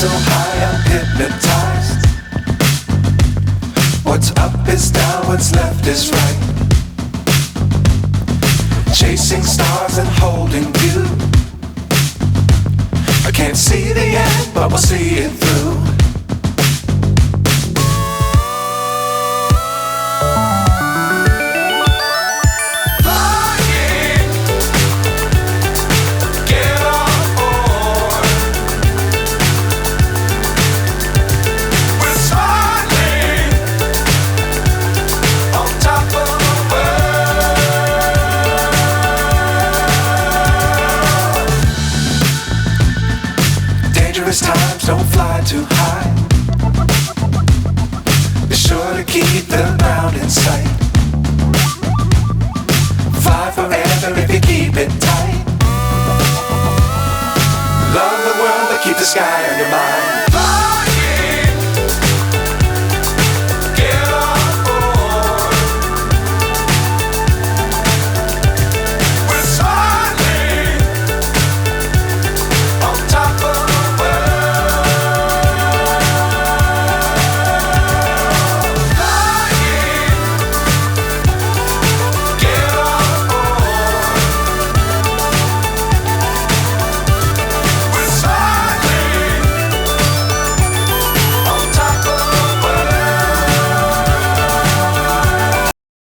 so high I'm hypnotized. What's up is down, what's left is right. Chasing stars and holding you. I can't see the end, but we'll see it through. Times don't fly too high. Be sure to keep the ground in sight. Fly forever if you keep it tight. Love the world but keep the sky on your mind. Fly.